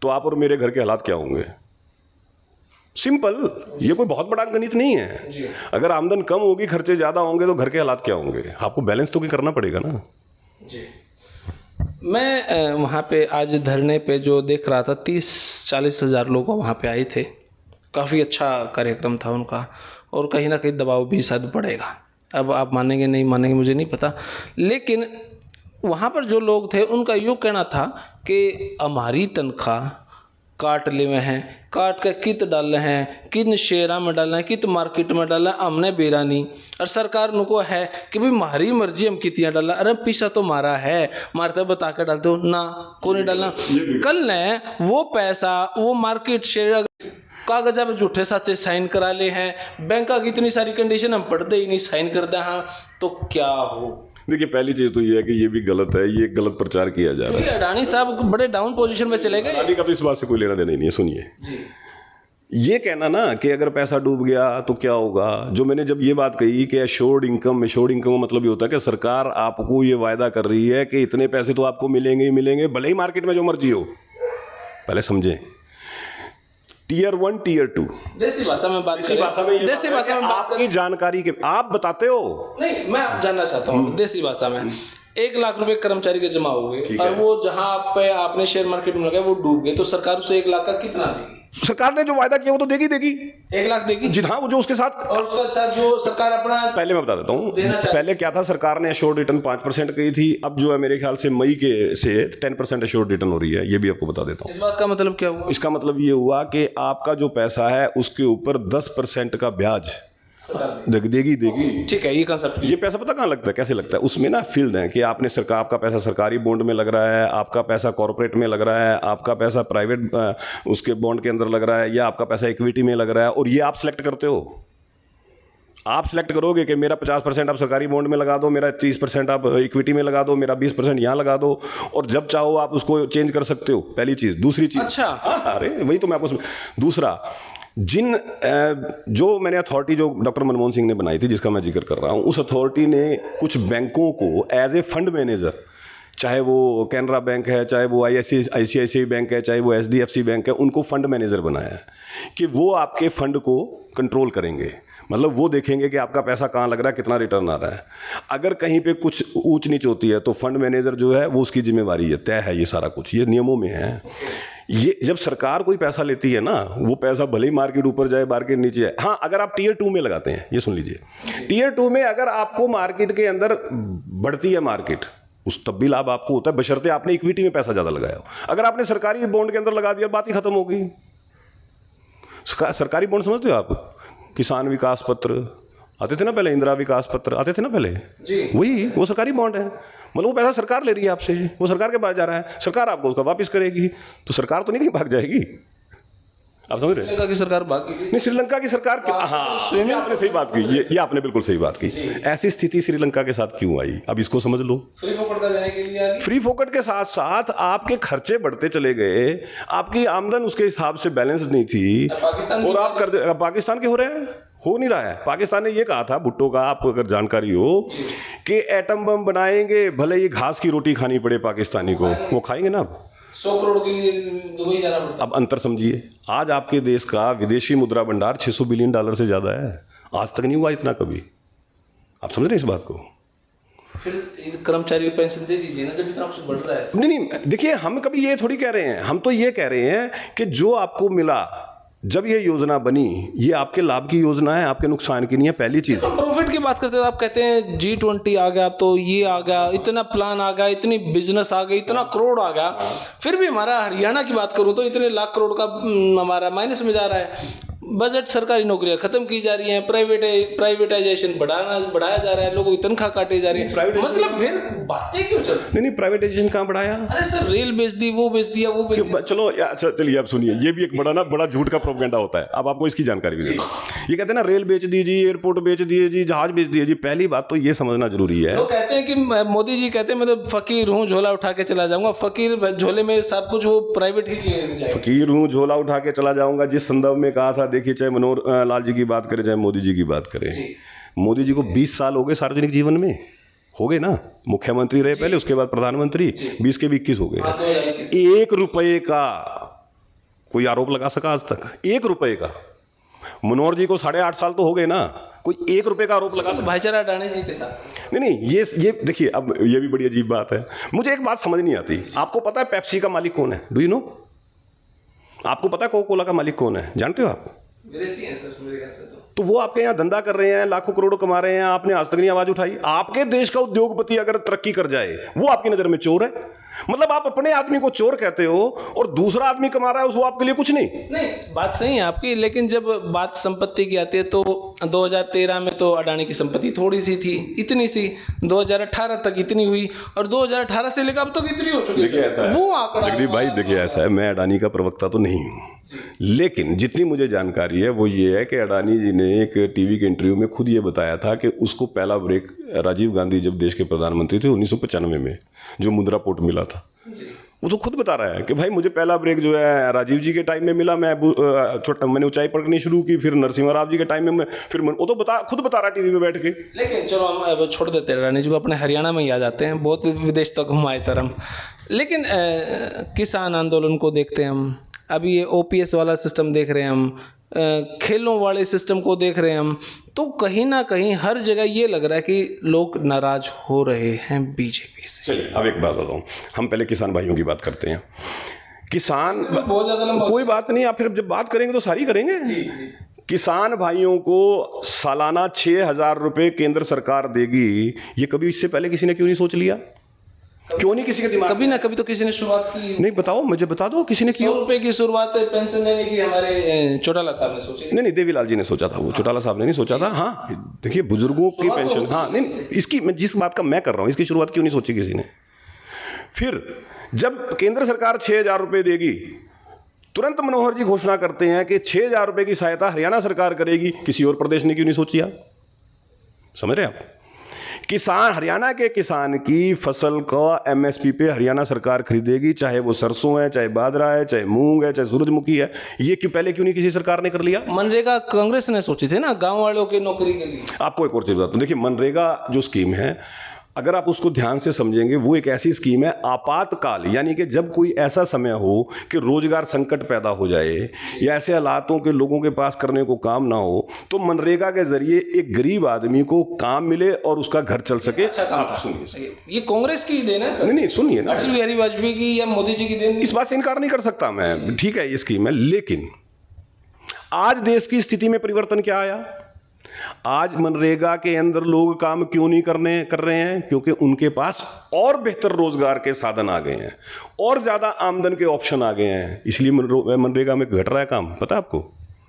तो आप और मेरे घर के हालात क्या होंगे? सिंपल, ये कोई बहुत बड़ा गणित नहीं है। अगर आमदन कम होगी, खर्चे ज्यादा होंगे तो घर के हालात क्या होंगे? आपको बैलेंस तो करना पड़ेगा ना। जी। मैं वहाँ पे आज धरने पे जो देख रहा था, 30-40 हज़ार लोग वहाँ पे आए थे। काफ़ी अच्छा कार्यक्रम था उनका, और कहीं ना कहीं दबाव भी शायद पड़ेगा। अब आप मानेंगे नहीं मानेंगे मुझे नहीं पता, लेकिन वहाँ पर जो लोग थे उनका यूँ कहना था कि हमारी तनख्वाह काट ले हुए हैं, काट के कित डाल रहे हैं, किन शेयरा में डालना है, कित मार्केट में डालना है, हमने बेरा नहीं। और सरकार उनको है कि भाई हमारी मर्जी, हम कितियाँ डालना। अरे पीछा तो मारा है, मारते बता कर डालते हो ना, को नहीं डालना। कल ने वो पैसा, वो मार्केट शेयर कागजा पे झूठे साचे साइन करा ले हैं, बैंक की इतनी सारी कंडीशन हम पढ़ते ही नहीं, साइन करते हैं, तो क्या हो? देखिए, पहली चीज तो ये है कि ये भी गलत है, ये गलत प्रचार किया जा रहा है। अडानी साहब बड़े डाउन पोजीशन में चले गए। अडानी का तो इस बात से कोई लेना देना नहीं है। सुनिए, ये कहना ना कि अगर पैसा डूब गया तो क्या होगा, जो मैंने जब ये बात कही कि एश्योर्ड इनकम का मतलब ये होता है कि सरकार आपको ये वायदा कर रही है कि इतने पैसे तो आपको मिलेंगे ही मिलेंगे, भले ही मार्केट में जो मर्जी हो। पहले समझें, टीयर 1 टीयर 2 देसी भाषा में बात करें, देसी भाषा में बात आपकी जानकारी के आप बताते हो। नहीं, मैं जानना चाहता हूँ देसी भाषा में। 1 लाख रुपए कर्मचारी के जमा हो गए और वो जहां पे आपने शेयर मार्केट में लगाया वो डूब गए, तो सरकार उसे 1 लाख का कितना देगी? सरकार ने जो वायदा किया वो तो देगी 1 लाख देगी जी। हाँ, वो जो उसके साथ, और उसके साथ जो सरकार अपना, पहले मैं बता देता हूँ, पहले क्या था, सरकार ने एश्योर्ड रिटर्न 5% कही थी। अब जो है मेरे ख्याल से मई के से 10% एश्योर्ड रिटर्न हो रही है। ये भी आपको बता देता हूँ। इस बात का मतलब क्या हुआ? इसका मतलब ये हुआ कि आपका जो पैसा है उसके ऊपर 10% का ब्याज देगी। ठीक है, ये कंसेप्ट। ये पैसा पता कहाँ लगता है, कैसे लगता है? उसमें ना फील्ड है कि आपने सरकार, आपका पैसा सरकारी बॉन्ड में लग रहा है, आपका पैसा कॉर्पोरेट में लग रहा है, आपका पैसा प्राइवेट उसके बॉन्ड के अंदर लग रहा है, या आपका पैसा इक्विटी में लग रहा है, और ये आप सिलेक्ट करते हो। आप सिलेक्ट करोगे कि मेरा 50% आप सरकारी बॉन्ड में लगा दो, मेरा 30% आप इक्विटी में लगा दो, मेरा 20% यहाँ लगा दो, और जब चाहो आप उसको चेंज कर सकते हो। पहली चीज। दूसरी चीज, अच्छा, अरे वही तो मैं आपको। दूसरा, जो मैंने अथॉरिटी जो डॉक्टर मनमोहन सिंह ने बनाई थी, जिसका मैं जिक्र कर रहा हूँ, उस अथॉरिटी ने कुछ बैंकों को एज ए फंड मैनेजर, चाहे वो कैनरा बैंक है, चाहे वो ICICI बैंक है, चाहे वो HDFC बैंक है, उनको फंड मैनेजर बनाया है कि वो आपके फंड को कंट्रोल करेंगे। मतलब वो देखेंगे कि आपका पैसा कहाँ लग रहा है, कितना रिटर्न आ रहा है। अगर कहीं पे कुछ ऊंच नीच होती है तो फंड मैनेजर जो है वो उसकी जिम्मेवारी है, तय है, ये सारा कुछ ये नियमों में है। ये जब सरकार कोई पैसा लेती है ना, वो पैसा भले ही मार्केट ऊपर जाए मार्केट नीचे जाए, हाँ अगर आप टीयर 2 में लगाते हैं, ये सुन लीजिए, टीयर 2 में अगर आपको मार्केट के अंदर बढ़ती है मार्केट, उस तब भी लाभ आपको होता है, बशर्ते आपने इक्विटी में पैसा ज़्यादा लगाया हो। अगर आपने सरकारी बॉन्ड के अंदर लगा दिया, बात ही खत्म हो गई। सरकारी बॉन्ड समझते हो आप? किसान विकास पत्र आते थे ना पहले, इंदिरा विकास पत्र आते थे ना पहले जी, वही वो सरकारी बॉन्ड है। मतलब वो पैसा सरकार ले रही है आपसे, वो सरकार के पास जा रहा है, सरकार आपको उसका वापस करेगी, तो सरकार तो नहीं कहीं भाग जाएगी। आप समझ रहे हैं? श्रीलंका की सरकार भाग गई थी। नहीं, श्रीलंका की सरकार, हाँ ये आपने सही बात की, ये आपने बिल्कुल सही बात की। ऐसी स्थिति श्रीलंका के साथ क्यों आई, अब इसको समझ लो। फ्री फोकट का देने के लिए, फ्री फोकट के साथ साथ आपके खर्चे बढ़ते चले गए, आपकी आमदन उसके हिसाब से बैलेंस नहीं थी, और आप कर्ज पाकिस्तान के हो रहे हैं, हो नहीं रहा है। पाकिस्तान ने ये कहा था, भुट्टो का, आपको अगर जानकारी हो, कि एटम बम बनाएंगे, भले ये घास की रोटी खानी पड़े पाकिस्तानी को, वो खाएंगे ना। 100 करोड़ के लिए दुबई जाना पड़ता। अब अंतर समझिए, आज आपके देश का विदेशी मुद्रा भंडार $600 बिलियन से ज़्यादा है, आज तक नहीं हुआ इतना कभी। आप समझ रहे हैं इस बात को? फिर कर्मचारी को पेंशन दे दीजिए ना, जब इतना कुछ बढ़ रहा है। नहीं, देखिए हम कभी ये थोड़ी कह रहे हैं, हम तो ये कह रहे हैं कि जो आपको मिला, जब ये योजना बनी, ये आपके लाभ की योजना है, आपके नुकसान की नहीं है। पहली चीज, हम प्रॉफिट की बात करते हैं, आप कहते हैं G20 आ गया, तो ये आ गया, इतना प्लान आ गया, इतनी बिजनेस आ गई, इतना करोड़ आ गया, फिर भी हमारा हरियाणा की बात करूं तो इतने लाख करोड़ का हमारा माइनस में जा रहा है। बजट, सरकारी नौकरियां खत्म की जा रही हैं, प्राइवेटाइजेशन बढ़ाया जा रहा है, लोगों की तनख्वाह काटे जा रही है। मतलब फिर बातें क्यों चल रही? नहीं, प्राइवेटाइजेशन कहाँ बढ़ाया? अरे सर, रेल बेच दी, वो बेच दिया, वो बेच दिया। चलो चलिए अब सुनिए, ये भी एक बड़ा झूठ का प्रोपेगेंडा होता है। अब आपको इसकी जानकारी भी देता हूं। ये कहते हैं ना, रेल बेच दी जी, एयरपोर्ट बेच दिए जी, जहाज बेच दिए जी। पहली बात तो ये समझना जरूरी है, लोग कहते हैं कि मोदी जी कहते हैं मैं तो फकीर हूँ, झोला उठा के चला जाऊंगा। फकीर झोले में सब कुछ वो प्राइवेट ही ले जाएगा। फकीर हूँ, झोला उठा के चला जाऊंगा, जिस संदर्भ में कहा था, देखिए, चाहे मनोहर लाल जी की बात करें, चाहे मोदी जी की बात करें, मोदी जी को 20 साल हो गए सार्वजनिक जीवन में, हो गए ना। मुख्यमंत्री रहे पहले, उसके बाद प्रधानमंत्री, 20 के 21 हो गए। 1 रुपए का कोई आरोप लगा सका आज तक? 1 रुपए का। मनोहर जी को 8.5 साल तो हो गए ना, कोई 1 रुपए का आरोप लगा सका? भाईचारा अडानी जी के साथ। नहीं, ये देखिए, अब ये भी बड़ी अजीब बात है। मुझे एक बात समझ नहीं आती, आपको पता है पेप्सी का मालिक कौन है? Do you know? आपको पता है कोका कोला का मालिक कौन है? जानते हो आप? विदेशी हैं सर, मेरे ख्याल से तो वो आपके यहाँ धंधा कर रहे हैं, लाखों करोड़ों कमा रहे हैं, आपने आज तक नहीं आवाज उठाई। आपके देश का उद्योगपति अगर तरक्की कर जाए, वो आपकी नजर में चोर है। मतलब आप अपने आदमी को चोर कहते हो और दूसरा आदमी कमा रहा है, वो आपके लिए कुछ नहीं। नहीं, बात सही है आपकी, लेकिन जब बात संपत्ति की आती है तो 2013 में तो अडानी की संपत्ति थोड़ी सी थी, इतनी सी, 2018 तक इतनी हुई, और 2018 से लेकर अब तक इतनी हो चुकी है। वो आंकड़ा, जगदीप भाई देखिए, ऐसा है, मैं अडानी का प्रवक्ता तो नहीं हूँ, लेकिन जितनी मुझे जानकारी है वो ये है कि अडानी जी ने एक टीवी के इंटरव्यू में खुद ये बताया था कि उसको पहला ब्रेक राजीव गांधी जब देश के प्रधानमंत्री थे 1995 में, जो मुद्रा पोर्ट मिला था, वो तो खुद बता रहा है कि भाई मुझे पहला ब्रेक जो है राजीव जी के टाइम में मिला, मैंने ऊंचाई पकड़नी शुरू की, फिर नरसिम्हा राव जी के टाइम में, फिर वो तो खुद बता रहा है टीवी में बैठ के। लेकिन चलो हम अब छोड़ देते हैं अडानी जी को, अपने हरियाणा में ही आ जाते हैं। बहुत विदेश तक घुमाए सर हम, लेकिन किसान आंदोलन को देखते हैं हम, अभी ये OPS वाला सिस्टम देख रहे हैं हम, खेलों वाले सिस्टम को देख रहे हैं हम, तो कहीं ना कहीं हर जगह ये लग रहा है कि लोग नाराज हो रहे हैं बीजेपी से। चलिए अब एक बात बताऊं, हम पहले किसान भाइयों की बात करते हैं। किसान बहुत ज्यादा लंबा, कोई बात नहीं, आप फिर जब बात करेंगे तो सारी करेंगे। किसान भाइयों को सालाना 6,000 रुपये केंद्र सरकार देगी, ये कभी इससे पहले किसी ने क्यों नहीं सोच लिया? क्यों नहीं किसी के दिमाग? कभी ना कभी तो किसी ने शुरुआत की। नहीं, बताओ, मुझे बता दो किसी ने क्यों? 100 रुपए की शुरुआत पेंशन देने की हमारे चौटाला साहब ने सोची। नहीं, देवीलाल जी ने सोचा था, वो चौटाला साहब ने नहीं सोचा था। हाँ देखिए, बुजुर्गों की पेंशन, हाँ नहीं, इसकी जिस बात का मैं कर रहा हूँ, इसकी शुरुआत क्यों नहीं सोची किसी ने? फिर जब केंद्र सरकार 6,000 रुपये देगी, तुरंत मनोहर जी घोषणा करते हैं कि 6,000 रुपये की सहायता हरियाणा सरकार करेगी। किसी और प्रदेश ने क्यों नहीं सोची? आप समझ रहे हैं? आप किसान, हरियाणा के किसान की फसल का एमएसपी पे हरियाणा सरकार खरीदेगी, चाहे वो सरसों है, चाहे बाजरा है, चाहे मूंग है, चाहे सूरजमुखी है। ये क्यों पहले क्यों नहीं किसी सरकार ने कर लिया? मनरेगा कांग्रेस ने सोची थी ना, गांव वालों की नौकरी के लिए। आपको एक और चीज बताता हूं, देखिए मनरेगा जो स्कीम है, अगर आप उसको ध्यान से समझेंगे, वो एक ऐसी स्कीम है आपातकाल, यानी कि जब कोई ऐसा समय हो कि रोजगार संकट पैदा हो जाए या ऐसे हालातों के लोगों के पास करने को काम ना हो, तो मनरेगा के जरिए एक गरीब आदमी को काम मिले और उसका घर चल सके। अच्छा काम था। सुनिए, ये कांग्रेस की देन है सर? नहीं सुनिए ना, अटल बिहारी वाजपेयी की या मोदी जी की देन? इस बात से इनकार नहीं कर सकता मैं, ठीक है ये स्कीम है, लेकिन आज देश की स्थिति में परिवर्तन क्या आया? आज मनरेगा के अंदर लोग काम क्यों नहीं कर रहे हैं? क्योंकि उनके पास और बेहतर रोजगार के साधन आ गए हैं और ज्यादा आमदन के ऑप्शन आ गए हैं, इसलिए मनरेगा में घट रहा है काम। पता है आपको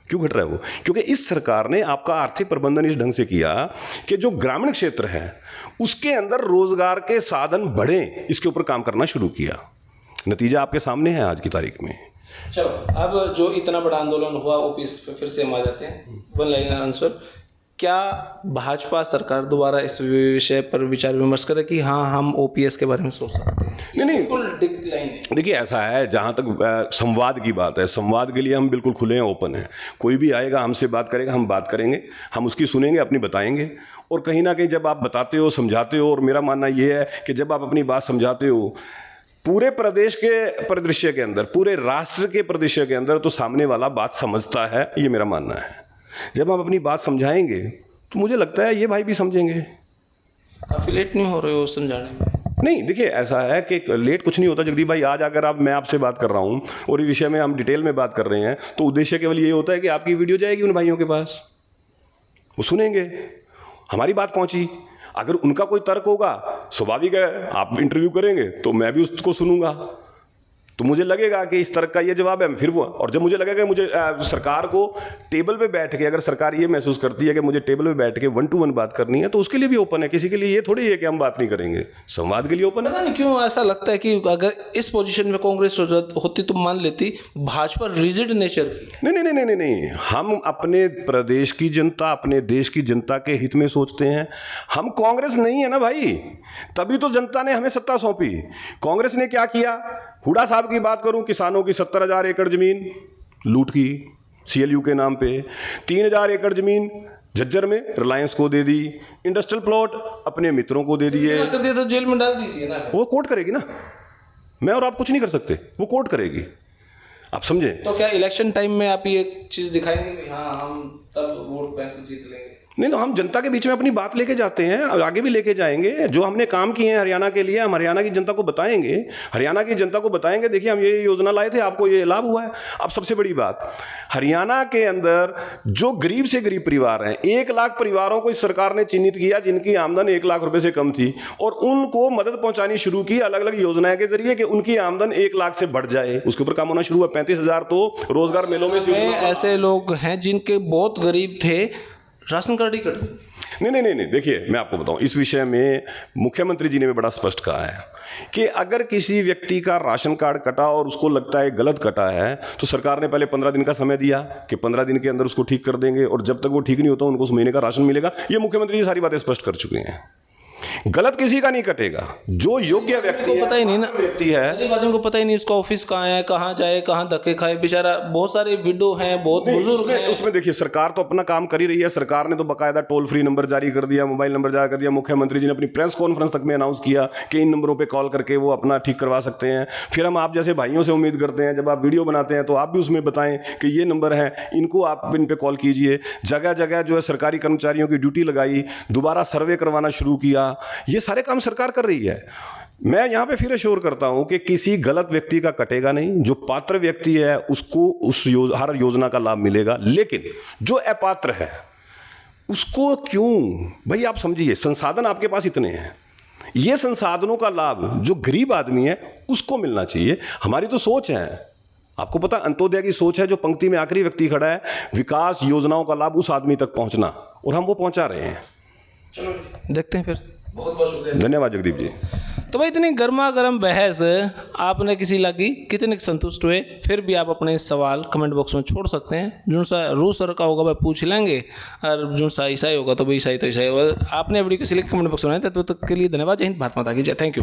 क्यों घट रहा है वो? क्योंकि इस सरकार ने आपका आर्थिक प्रबंधन इस ढंग से किया कि जो ग्रामीण क्षेत्र है उसके अंदर रोजगार के साधन बढ़े, इसके ऊपर काम करना शुरू किया। नतीजा आपके सामने है आज की तारीख में। चलो, अब जो इतना बड़ा आंदोलन हुआ ओपीएस पे फिर से हम आ जाते हैं। वन लाइनर आंसर, क्या भाजपा सरकार दोबारा इस विषय पर विचार विमर्श करे कि हाँ हम ओपीएस के बारे में सोच सकते हैं? नहीं बिल्कुल डिक्लाइन है। देखिए ऐसा है, जहाँ तक संवाद की बात है, संवाद के लिए हम बिल्कुल खुले हैं, ओपन हैं। कोई भी आएगा हमसे बात करेगा, हम बात करेंगे, हम उसकी सुनेंगे, अपनी बताएंगे। और कहीं ना कहीं जब आप बताते हो, समझाते हो, और मेरा मानना ये है कि जब आप अपनी बात समझाते हो पूरे प्रदेश के परिदृश्य के अंदर, पूरे राष्ट्र के परिदृश्य के अंदर, तो सामने वाला बात समझता है, ये मेरा मानना है। जब हम अपनी बात समझाएंगे तो मुझे लगता है ये भाई भी समझेंगे। काफ़ी लेट नहीं हो रहे हो समझाने में? नहीं, देखिए ऐसा है कि लेट कुछ नहीं होता जगदीप भाई। आज अगर मैं आपसे बात कर रहा हूं और इस विषय में हम डिटेल में बात कर रहे हैं, तो उद्देश्य केवल ये होता है कि आपकी वीडियो जाएगी उन भाइयों के पास, वो सुनेंगे, हमारी बात पहुंची। अगर उनका कोई तर्क होगा, स्वाभाविक है, आप इंटरव्यू करेंगे तो मैं भी उसको सुनूंगा, तो मुझे लगेगा कि इस तरह का ये जवाब है, फिर वो। और जब मुझे लगेगा मुझे सरकार को टेबल पे बैठ के, अगर सरकार ये महसूस करती है कि मुझे टेबल पे बैठ के 1 to 1 बात करनी है, तो उसके लिए भी ओपन है। किसी के लिए ये थोड़ी है कि हम बात नहीं करेंगे, संवाद के लिए ओपन है। पता नहीं क्यों ऐसा लगता है कि अगर इस पोजीशन में कांग्रेस होती तो मान लेती भाजपा रिजिड नेचर की। नहीं, हम अपने प्रदेश की जनता, अपने देश की जनता के हित में सोचते हैं। हम कांग्रेस नहीं है ना भाई, तभी तो जनता ने हमें सत्ता सौंपी। कांग्रेस ने क्या किया? हुड्डा साहब की बात करूं, किसानों की 70,000 एकड़ जमीन लूट की सीएलयू के नाम पे, 3,000 एकड़ जमीन झज्जर में रिलायंस को दे दी, इंडस्ट्रियल प्लॉट अपने मित्रों को दे दिए। कर दिया तो जेल में डाल दीजिए ना। वो कोर्ट करेगी ना, मैं और आप कुछ नहीं कर सकते, वो कोर्ट करेगी, आप समझे? तो क्या इलेक्शन टाइम में आप ये चीज दिखाएंगे कि हाँ हम तब वोट बैंक जीत लेंगे? नहीं, तो हम जनता के बीच में अपनी बात लेके जाते हैं, आगे भी लेके जाएंगे। जो हमने काम किए हैं हरियाणा के लिए, हम हरियाणा की जनता को बताएंगे, हरियाणा की जनता को बताएंगे, देखिए हम ये योजना लाए थे, आपको ये लाभ हुआ है। अब सबसे बड़ी बात, हरियाणा के अंदर जो गरीब से गरीब परिवार हैं, 1 लाख परिवारों को इस सरकार ने चिन्हित किया जिनकी आमदन 1 लाख रुपए से कम थी, और उनको मदद पहुंचानी शुरू की अलग अलग योजनाएं के जरिए कि उनकी आमदन 1 लाख से बढ़ जाए। उसके ऊपर काम होना शुरू हुआ। 35,000 तो रोजगार मेलों में ऐसे लोग हैं जिनके बहुत गरीब थे, राशन कार्ड ही कट गए। नहीं, देखिए मैं आपको बताऊं, इस विषय में मुख्यमंत्री जी ने भी बड़ा स्पष्ट कहा है कि अगर किसी व्यक्ति का राशन कार्ड कटा और उसको लगता है गलत कटा है, तो सरकार ने पहले 15 दिन का समय दिया कि 15 दिन के अंदर उसको ठीक कर देंगे, और जब तक वो ठीक नहीं होता उनको उस महीने का राशन मिलेगा। ये मुख्यमंत्री जी सारी बातें स्पष्ट कर चुके हैं। गलत किसी का नहीं कटेगा, जो योग्य व्यक्ति को पता ही नहीं ना, व्यक्ति है, आदिवासियों को पता ही नहीं उसका ऑफिस कहाँ है, कहाँ जाए, कहाँ धक्के खाए। बेचारा बहुत सारे विडो हैं, बहुत बुजुर्ग हैं। उसमें देखिए सरकार तो अपना काम कर ही रही है। सरकार ने तो बाकायदा टोल फ्री नंबर जारी कर दिया, मोबाइल नंबर जारी कर दिया। मुख्यमंत्री जी ने अपनी प्रेस कॉन्फ्रेंस तक में अनाउंस किया कि इन नंबरों पर कॉल करके वो अपना ठीक करवा सकते हैं। फिर हम आप जैसे भाइयों से उम्मीद करते हैं, जब आप वीडियो बनाते हैं तो आप भी उसमें बताएं कि ये नंबर है, इनको आप इन पे कॉल कीजिए। जगह जगह जो है सरकारी कर्मचारियों की ड्यूटी लगाई, दोबारा सर्वे करवाना शुरू किया। ये सारे काम सरकार कर रही है। मैं यहां पे फिर अश्योर करता हूं कि किसी गलत व्यक्ति का कटेगा नहीं। जो पात्र व्यक्ति है उसको हर योजना का लाभ मिलेगा, लेकिन जो अपात्र है उसको क्यों? भाई आप समझिए, संसाधन आपके पास इतने हैं, ये संसाधनों का लाभ जो गरीब आदमी है उसको मिलना चाहिए। हमारी तो सोच है, आपको पता, अंत्योदय की सोच है। जो पंक्ति में आखिरी व्यक्ति खड़ा है, विकास योजनाओं का लाभ उस आदमी तक पहुंचना, और हम वो पहुंचा रहे हैं। चलो देखते हैं फिर। बहुत बहुत शुक्रिया, धन्यवाद जगदीप जी। तो भाई इतनी गर्मा गर्म बहस आपने किसी लगी, कितने संतुष्ट हुए? फिर भी आप अपने सवाल कमेंट बॉक्स में छोड़ सकते हैं। जो सा रूस सर का होगा वह पूछ लेंगे, और जो सा ईसाई होगा तो भाई ईसाई तो ईसाई होगा। आपने वीडियो किसी कमेंट बॉक्स में बनाया, तब तक के लिए धन्यवाद। जय हिंद, भारत माता की जय। Thank you.